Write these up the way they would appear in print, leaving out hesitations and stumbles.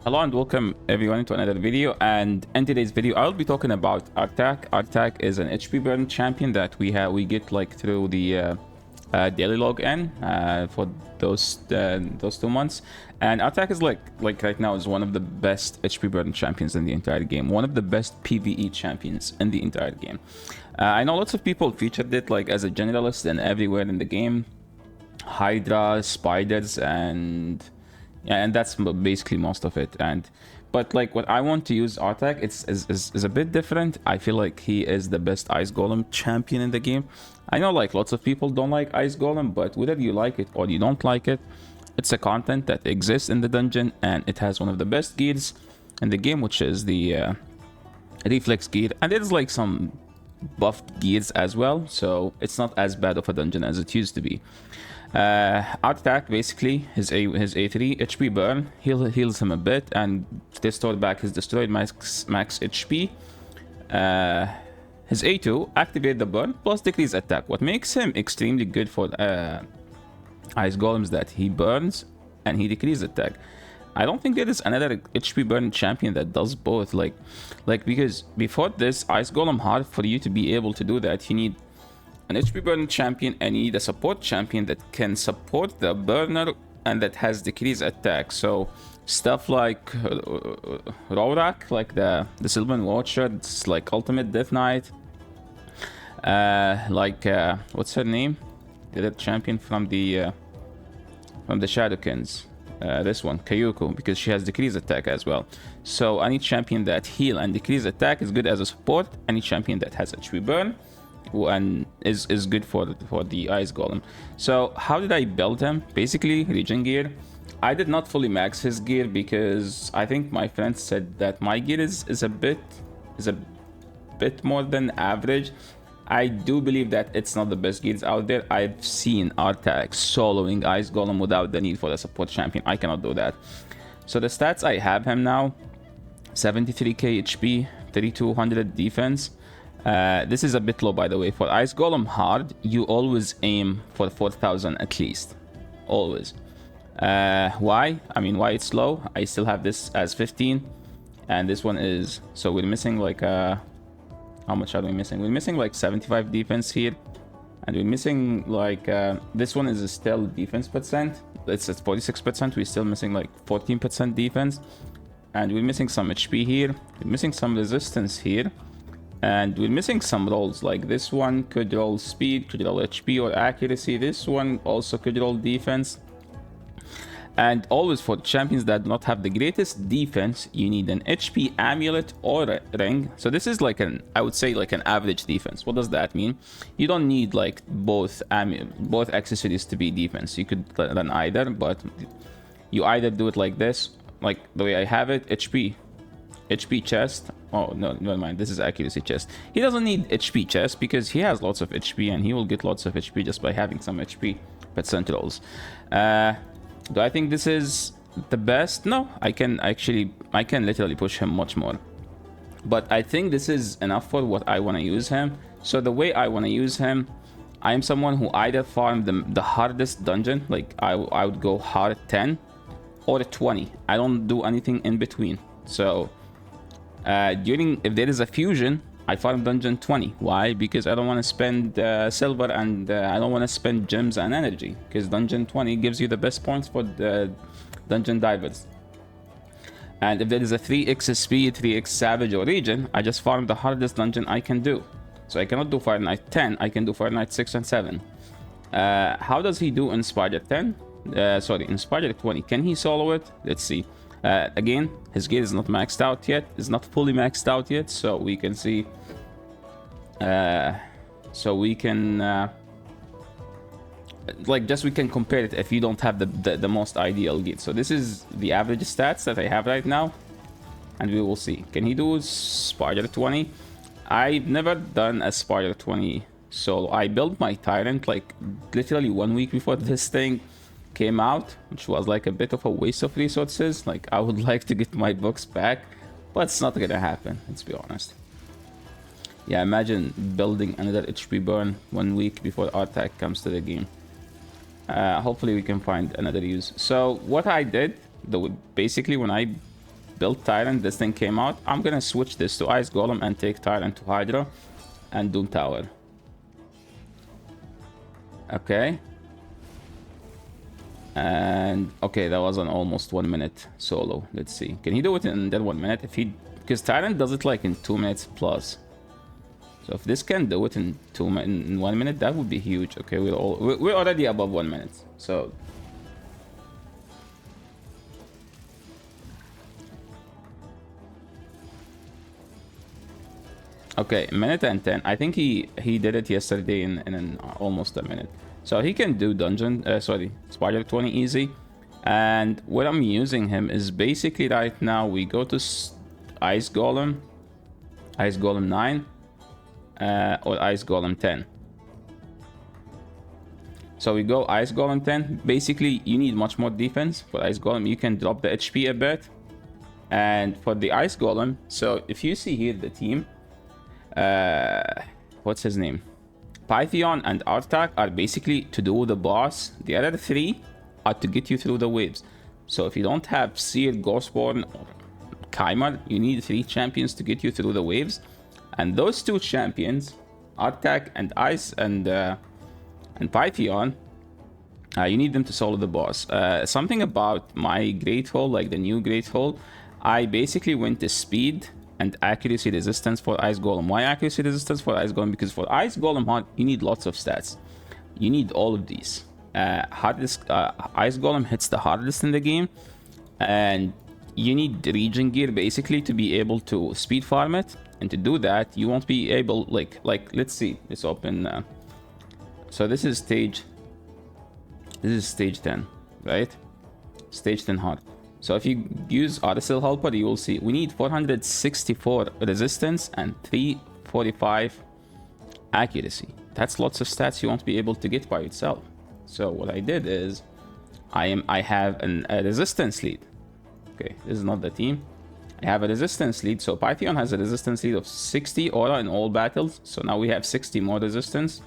Hello and welcome everyone to another video, and in today's video I'll be talking about Artak. Artak is an HP burn champion that we get like through the daily login for those 2 months. And Artak is like right now is one of the best HP burn champions in the entire game, one of the best PvE champions in the entire game. I know lots of people featured it like as a generalist and everywhere in the game, Hydra, spiders, and yeah, and that's basically most of it. But like what I want to use Artak, is a bit different. I feel like he is the best Ice Golem champion in the game. I know like lots of people don't like Ice Golem, but whether you like it or you don't like it, it's a content that exists in the dungeon, and it has one of the best gears in the game, which is the reflex gear, and there's like some buffed gears as well, so it's not as bad of a dungeon as it used to be. Artak, basically his A3 HP burn heals him a bit and restored back his destroyed max HP. His A2 activate the burn plus decrease attack. What makes him extremely good for Ice Golems that he burns and he decreases attack. I don't think there is another HP burn champion that does both. Like because before this Ice Golem hard, for you to be able to do that, you need an HP burn champion and you need a support champion that can support the burner and that has decreased attack. So stuff like Rorak, like the Sylvan Watcher, it's like Ultimate Death Knight. What's her name? The other champion from the Shadowkins. This one, Kayuko, because she has decreased attack as well. So any champion that heal and decrease attack is good as a support. Any champion that has HP burn and is good for the Ice Golem. So how did I build him? Basically regen gear. I did not fully max his gear because I think my friend said that my gear is a bit more than average. I do believe that it's not the best gears out there. I've seen Artak soloing Ice Golem without the need for a support champion. I cannot do that. So the stats I have him now: 73k HP, 3200 defense. This is a bit low, by the way. For Ice Golem hard, you always aim for 4000 at least. Always. Why? I mean, why it's low? I still have this as 15. And this one is... So we're missing like... how much are we missing? We're missing like 75 defense here. And we're missing like... this one is still defense percent. It's at 46%. We're still missing like 14% defense. And we're missing some HP here. We're missing some resistance here. And we're missing some rolls, like this one could roll speed, could roll HP or accuracy. This one also could roll defense. And always for champions that do not have the greatest defense, you need an HP amulet or a ring. So this is like I would say like an average defense. What does that mean? You don't need like both accessories to be defense. You could run either, but you either do it like this, like the way I have it, HP chest. Oh no, never mind, this is accuracy chest. He doesn't need HP chest because he has lots of HP and he will get lots of HP just by having some HP percent rolls. Do I think this is the best? No, I can literally push him much more, but I think this is enough for what I want to use him. So the way I want to use him, I am someone who either farm the hardest dungeon, like I would go hard 10 or 20. I don't do anything in between. So if there is a fusion, I farm dungeon 20. Why? Because I don't want to spend silver and I don't want to spend gems and energy, because dungeon 20 gives you the best points for the dungeon divers. And if there is a 3x speed, 3x savage or region, I just farm the hardest dungeon I can do. So I cannot do Fire Knight 10, I can do Fire Knight 6 and 7. How does he do in Spider 10? In Spider 20. Can he solo it? Let's see. Again, his gear is not maxed out yet, is not fully maxed out yet, so we can see we can compare it if you don't have the most ideal gear. So this is the average stats that I have right now, and we will see. Can he do Spider 20? I've never done a Spider 20 solo. I built my Tyrant like literally 1 week before this thing came out, which was like a bit of a waste of resources. Like I would like to get my books back, but it's not gonna happen, let's be honest. Yeah, imagine building another HP burn 1 week before Artak comes to the game. Hopefully we can find another use. So what I did, though, basically when I built Tyrant, this thing came out. I'm gonna switch this to Ice Golem and take Tyrant to Hydra and Doom Tower. Okay. And okay, that was an almost 1 minute solo. Let's see. Can he do it in that 1 minute? If he, because Tyrant does it like in 2 minutes plus. So if this can do it in 1 minute, that would be huge. Okay, we're already above 1 minute. So okay, minute and 10. I think he did it yesterday in almost a minute. So he can do dungeon, Spider 20 easy. And what I'm using him is basically right now we go to Ice Golem 9, or Ice Golem 10. So we go Ice Golem 10. Basically, you need much more defense for Ice Golem. You can drop the HP a bit. And for the Ice Golem, so if you see here the team, what's his name? Pythion and Artak are basically to do the boss. The other 3 are to get you through the waves. So if you don't have Seer, Ghostborn, or Keimer, you need 3 champions to get you through the waves. And those 2 champions, Artak and Ice and Pythion, you need them to solo the boss. Something about my Great Hole, like the new Great Hole, I basically went to speed and accuracy resistance for Ice Golem. Why accuracy resistance for Ice Golem? Because for Ice Golem hunt, you need lots of stats. You need all of these. Ice Golem hits the hardest in the game, and you need region gear basically to be able to speed farm it. And to do that, you won't be able, like let's see, let's open. So this is stage 10, right? Stage 10 hard. So if you use Artank helper, you will see we need 464 resistance and 345 accuracy. That's lots of stats you won't be able to get by itself. So what I did is I have a resistance lead. Okay, this is not the team. I have a resistance lead. So Pythion has a resistance lead of 60 aura in all battles. So now we have 60 more resistance.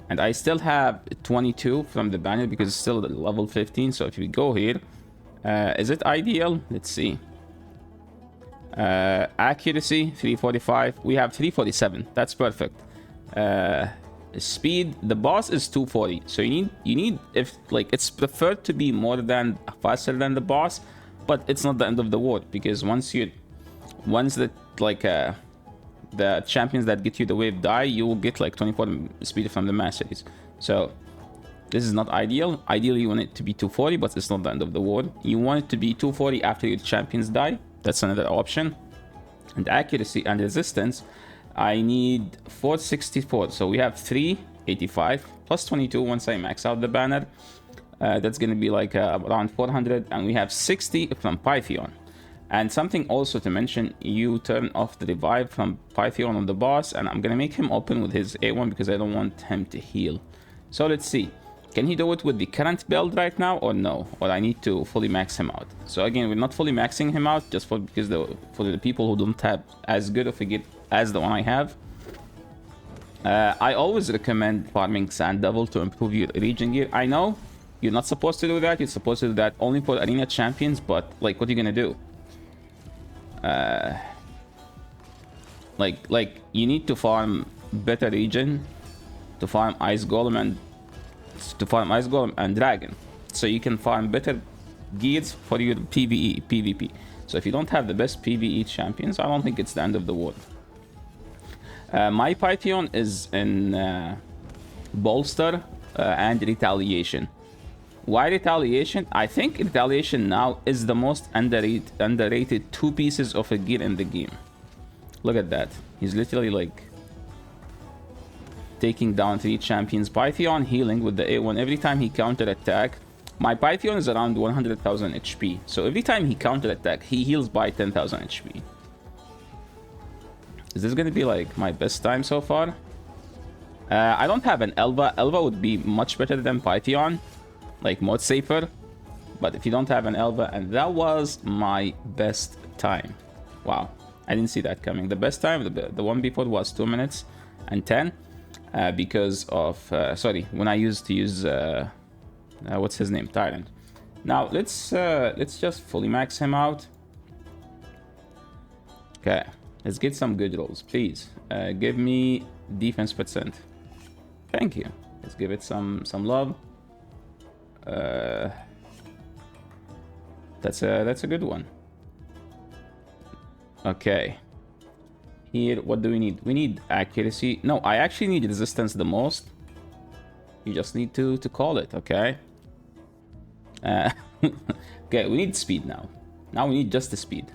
And I still have 22 from the banner because it's still level 15. So if we go here, is it ideal? Let's see. Accuracy 345. We have 347. That's perfect. Speed, the boss is 240. So you need if like it's preferred to be faster than the boss, but it's not the end of the world because once the champions that get you the wave die, you will get like 24 speed from the masteries. So this is not ideal. Ideally, you want it to be 240, but it's not the end of the world. You want it to be 240 after your champions die. That's another option. And accuracy and resistance, I need 464. So we have 385 plus 22 once I max out the banner. That's going to be like around 400. And we have 60 from Pythion. And something also to mention, you turn off the revive from Pythion on the boss. And I'm going to make him open with his A1 because I don't want him to heal. So let's see. Can he do it with the current build right now or no? Or I need to fully max him out. So again, we're not fully maxing him out just because for the people who don't have as good of a gear as the one I have. I always recommend farming Sand Devil to improve your region gear. I know you're not supposed to do that. You're supposed to do that only for arena champions. But like, what are you gonna do? Like you need to farm better region to farm Ice Golem and Dragon, so you can farm better gears for your PvP. So if you don't have the best PvE champions, I don't think it's the end of the world. My Pythion is in Bolster and Retaliation. Why Retaliation? I think Retaliation now is the most underrated 2 pieces of a gear in the game. Look at that. He's literally like taking down 3 champions. Pythion healing with the A1 every time he counter attack. My Pythion is around 100,000 HP. So every time he counter attack, he heals by 10,000 HP. Is this gonna be like my best time so far? I don't have an Elva. Elva would be much better than Pythion, like more safer. But if you don't have an Elva, and that was my best time. Wow, I didn't see that coming. The best time, the one before was 2 minutes and 10. Because of when I used to use what's his name, Tyrant. Now let's just fully max him out. Okay, let's get some good rolls, please. Give me defense percent. Thank you. Let's give it some love. That's a good one. Okay. Here, what do we need? We need accuracy. No, I actually need resistance the most. You just need to call it, okay? Okay, we need speed now. Now we need just the speed.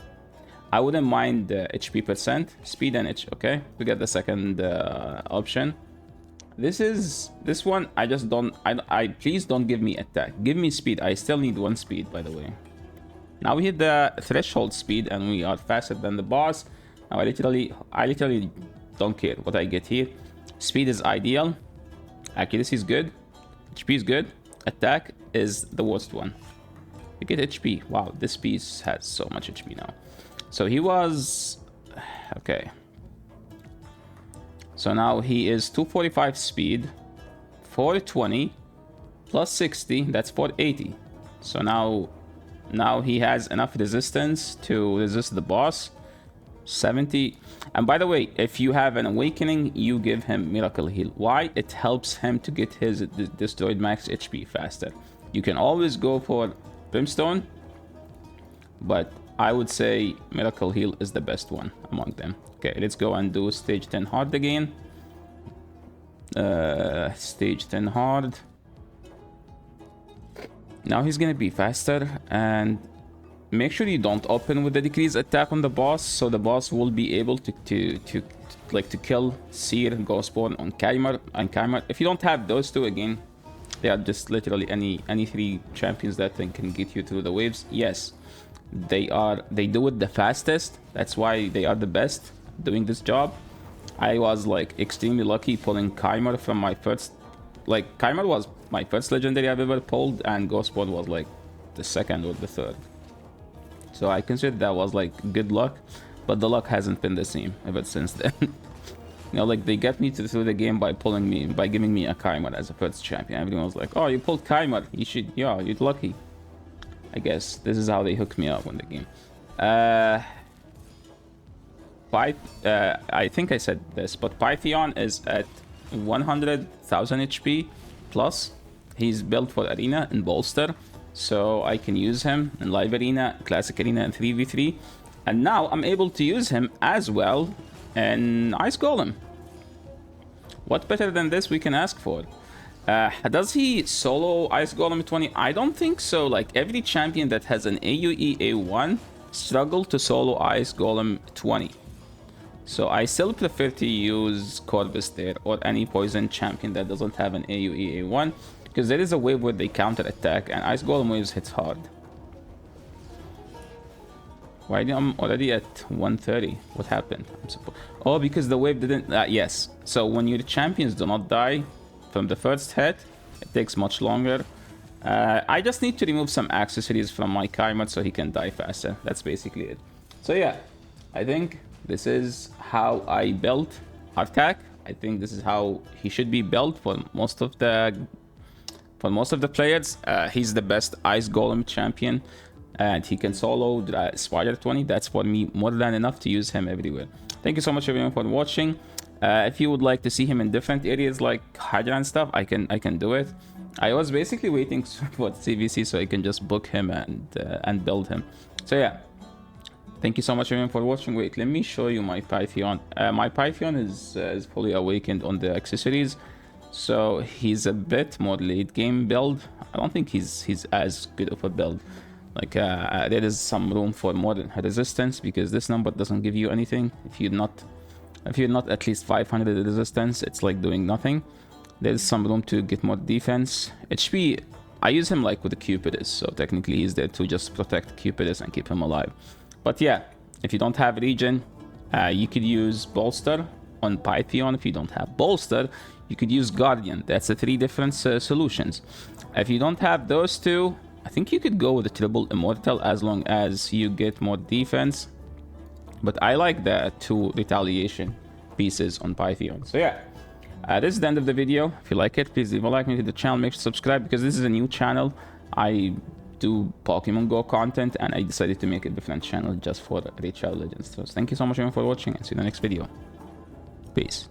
I wouldn't mind the HP percent, speed and H, okay? We get the second option. This one, I just don't, please don't give me attack. Give me speed. I still need 1 speed, by the way. Now we hit the threshold speed and we are faster than the boss. Now I literally don't care what I get here. Speed is ideal. Accuracy is good. HP is good. Attack is the worst one. You get HP. Wow, this piece has so much HP now. So he was... Okay. So now he is 245 speed, 420, plus 60, that's 480. So now he has enough resistance to resist the boss. 70. And by the way, if you have an awakening, you give him miracle heal. Why? It helps him to get his destroyed max HP faster. You can always go for brimstone, but I would say miracle heal is the best one among them. Okay, let's go and do stage 10 hard again. Stage 10 hard. Now he's gonna be faster, and make sure you don't open with the decreased attack on the boss, so the boss will be able to kill Seer, Ghostborn on Keimer. If you don't have those two, again, they are just literally any 3 champions that can get you through the waves. Yes, they do it the fastest. That's why they are the best doing this job. I was like extremely lucky pulling Keimer from my first, like Keimer was my first legendary I've ever pulled, and Ghostborn was like the second or the third. So I consider that was like good luck, but the luck hasn't been the same ever since then. You know, like they got me through the game by giving me a Keimer as a first champion. Everyone was like, "Oh, you pulled Keimer. Yeah, you're lucky." I guess this is how they hooked me up in the game. I think I said this, but Pythion is at 100,000 HP plus. He's built for arena and bolster, so I can use him in live arena, classic arena, and 3v3. And now I'm able to use him as well in Ice Golem. What better than this we can ask for? Does he solo Ice Golem 20? I don't think so. Like every champion that has an AoE A1 struggle to solo Ice Golem 20. So I still prefer to use Corvus there, or any poison champion that doesn't have an AoE A1, because there is a wave where they counter attack, and Ice Golem waves hits hard. Why am I already at 130? What happened? Oh, because the wave didn't... yes. So when your champions do not die from the first hit, it takes much longer. I just need to remove some accessories from my Keimer so he can die faster. That's basically it. So yeah, I think this is how I built Artak. I think this is how he should be built for most of the players. He's the best Ice Golem champion, and he can solo Spider 20. That's for me more than enough to use him everywhere. Thank you so much everyone for watching. If you would like to see him in different areas like Hydra and stuff, I can do it. I was basically waiting for CVC so I can just book him and build him. So yeah, thank you so much everyone for watching. Wait, let me show you my Pythion. My Pythion is fully awakened on the accessories, so he's a bit more late game build. I don't think he's as good of a build. Like there is some room for more resistance, because this number doesn't give you anything. If you're not at least 500 resistance, it's like doing nothing. There's some room to get more defense. HP, I use him like with the Cupidus, so technically he's there to just protect Cupidus and keep him alive. But yeah, if you don't have regen, you could use bolster on Pythion. If you don't have bolster, you could use Guardian. That's the 3 different solutions. If you don't have those two, I think you could go with the triple immortal as long as you get more defense. But I like the 2 retaliation pieces on Pythion. So yeah, this is the end of the video. If you like it, please leave a like, to the channel, make sure to subscribe, because this is a new channel. I do Pokemon Go content, and I decided to make a different channel just for Raid Shadow Legends. So thank you so much everyone for watching, and see you in the next video. Peace.